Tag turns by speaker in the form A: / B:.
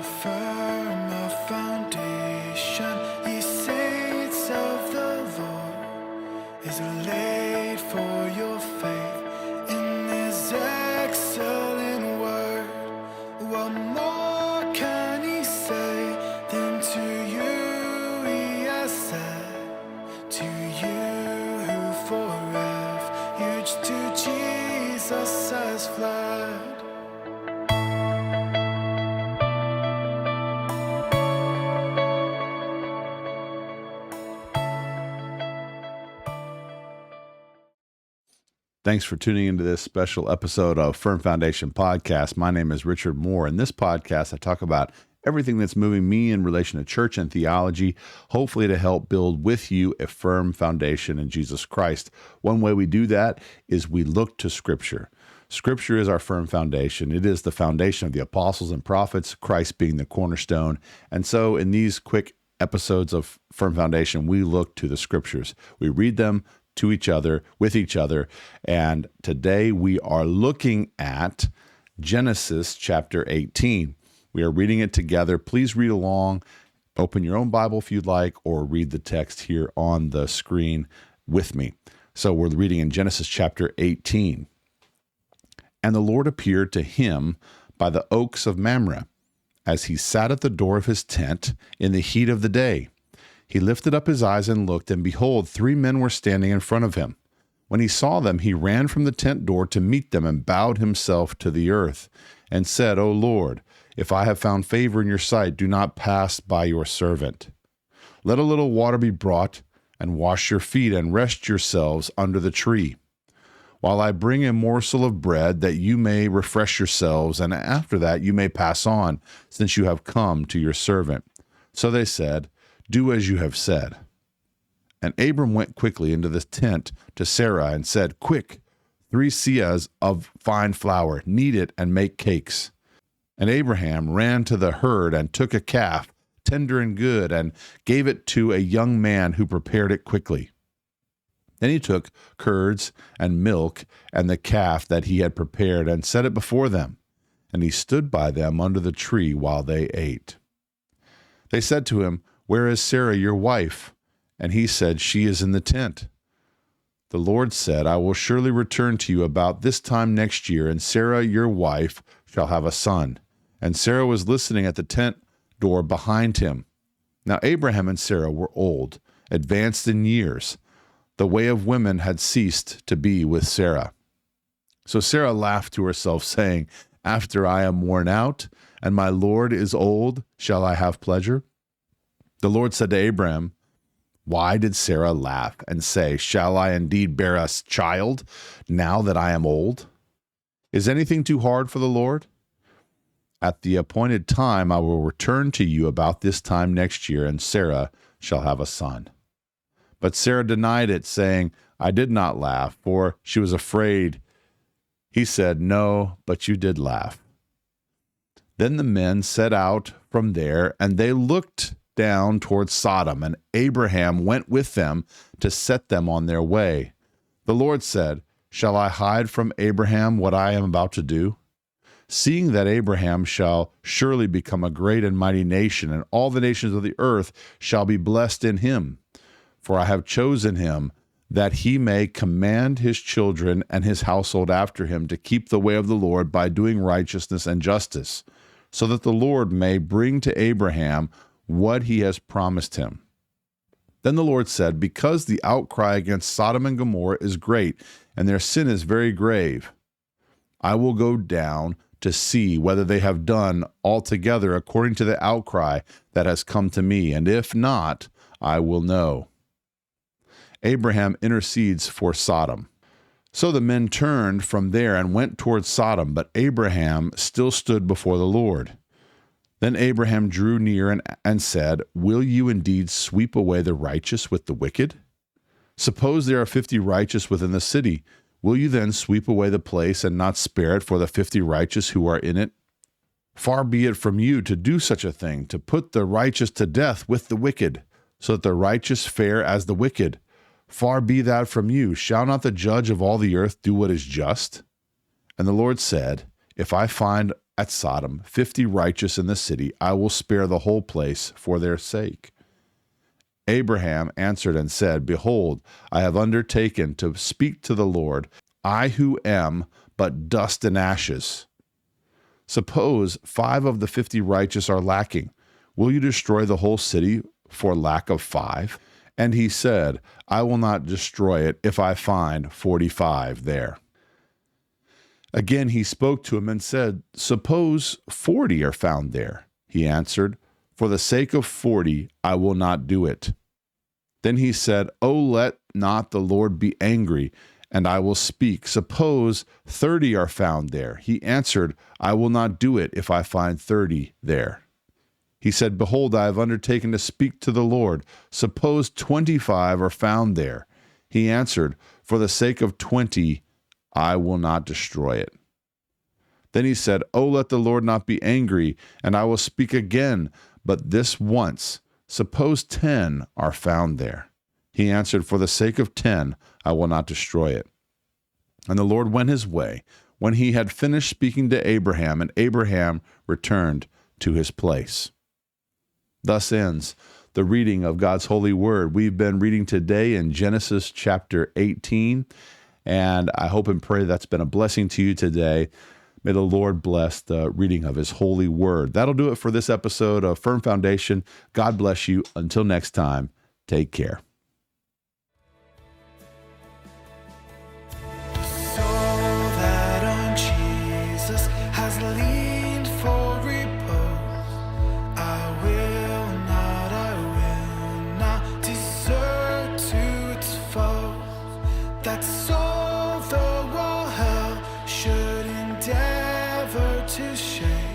A: firm a foundation, ye saints of the Lord, is laid for your faith in this excellent word. What more can he say than to you he has said, to you who for refuge to Jesus has fled?
B: Thanks for tuning into this special episode of Firm Foundation Podcast. My name is Richard Moore. In this podcast, I talk about everything that's moving me in relation to church and theology, hopefully to help build with you a firm foundation in Jesus Christ. One way we do that is we look to Scripture. Scripture is our firm foundation. It is the foundation of the apostles and prophets, Christ being the cornerstone. And so in these quick episodes of Firm Foundation, we look to the Scriptures. We read them to each other, with each other. And today we are looking at Genesis chapter 18. We are reading it together. Please read along. Open your own Bible if you'd like, or read the text here on the screen with me. So we're reading in Genesis chapter 18. And the Lord appeared to him by the oaks of Mamre, as he sat at the door of his tent in the heat of the day. He lifted up his eyes and looked, and behold, 3 men were standing in front of him. When he saw them, he ran from the tent door to meet them and bowed himself to the earth and said, O Lord, if I have found favor in your sight, do not pass by your servant. Let a little water be brought, and wash your feet, and rest yourselves under the tree, while I bring a morsel of bread, that you may refresh yourselves, and after that you may pass on, since you have come to your servant. So they said, Do as you have said. And Abram went quickly into the tent to Sarah and said, Quick, 3 seahs of fine flour, knead it and make cakes. And Abraham ran to the herd and took a calf, tender and good, and gave it to a young man who prepared it quickly. Then he took curds and milk and the calf that he had prepared and set it before them. And he stood by them under the tree while they ate. They said to him, Where is Sarah, your wife? And he said, She is in the tent. The Lord said, I will surely return to you about this time next year, and Sarah, your wife, shall have a son. And Sarah was listening at the tent door behind him. Now Abraham and Sarah were old, advanced in years. The way of women had ceased to be with Sarah. So Sarah laughed to herself, saying, After I am worn out, and my Lord is old, shall I have pleasure? The Lord said to Abraham, Why did Sarah laugh and say, Shall I indeed bear a child now that I am old? Is anything too hard for the Lord? At the appointed time I will return to you about this time next year, and Sarah shall have a son. But Sarah denied it, saying, I did not laugh, for she was afraid. He said, No, but you did laugh. Then the men set out from there, and they looked down towards Sodom, and Abraham went with them to set them on their way. The Lord said, Shall I hide from Abraham what I am about to do? Seeing that Abraham shall surely become a great and mighty nation, and all the nations of the earth shall be blessed in him. For I have chosen him, that he may command his children and his household after him to keep the way of the Lord by doing righteousness and justice, so that the Lord may bring to Abraham what he has promised him. Then the Lord said, Because the outcry against Sodom and Gomorrah is great, and their sin is very grave, I will go down to see whether they have done altogether according to the outcry that has come to me, and if not, I will know. Abraham intercedes for Sodom. So the men turned from there and went towards Sodom, but Abraham still stood before the Lord. Then Abraham drew near and said, Will you indeed sweep away the righteous with the wicked? Suppose there are 50 righteous within the city. Will you then sweep away the place and not spare it for the 50 righteous who are in it? Far be it from you to do such a thing, to put the righteous to death with the wicked, so that the righteous fare as the wicked. Far be that from you. Shall not the judge of all the earth do what is just? And the Lord said, If I find at Sodom 50 righteous in the city, I will spare the whole place for their sake. Abraham answered and said, Behold, I have undertaken to speak to the Lord, I who am but dust and ashes. Suppose 5 of the 50 righteous are lacking. Will you destroy the whole city for lack of 5? And he said, I will not destroy it if I find 45 there. Again he spoke to him and said, Suppose 40 are found there. He answered, For the sake of 40 I will not do it. Then he said, Oh, let not the Lord be angry, and I will speak. Suppose 30 are found there. He answered, I will not do it if I find 30 there. He said, Behold, I have undertaken to speak to the Lord. Suppose 25 are found there. He answered, For the sake of 20, I will not destroy it. Then he said, Oh, let the Lord not be angry, and I will speak again, but this once. Suppose 10 are found there. He answered, For the sake of 10, I will not destroy it. And the Lord went his way when he had finished speaking to Abraham, and Abraham returned to his place. Thus ends the reading of God's holy word. We've been reading today in Genesis chapter 18, and I hope and pray that's been a blessing to you today. May the Lord bless the reading of his holy word. That'll do it for this episode of Firm Foundation. God bless you. Until next time, take care.
A: That's all the world should endeavor to shake.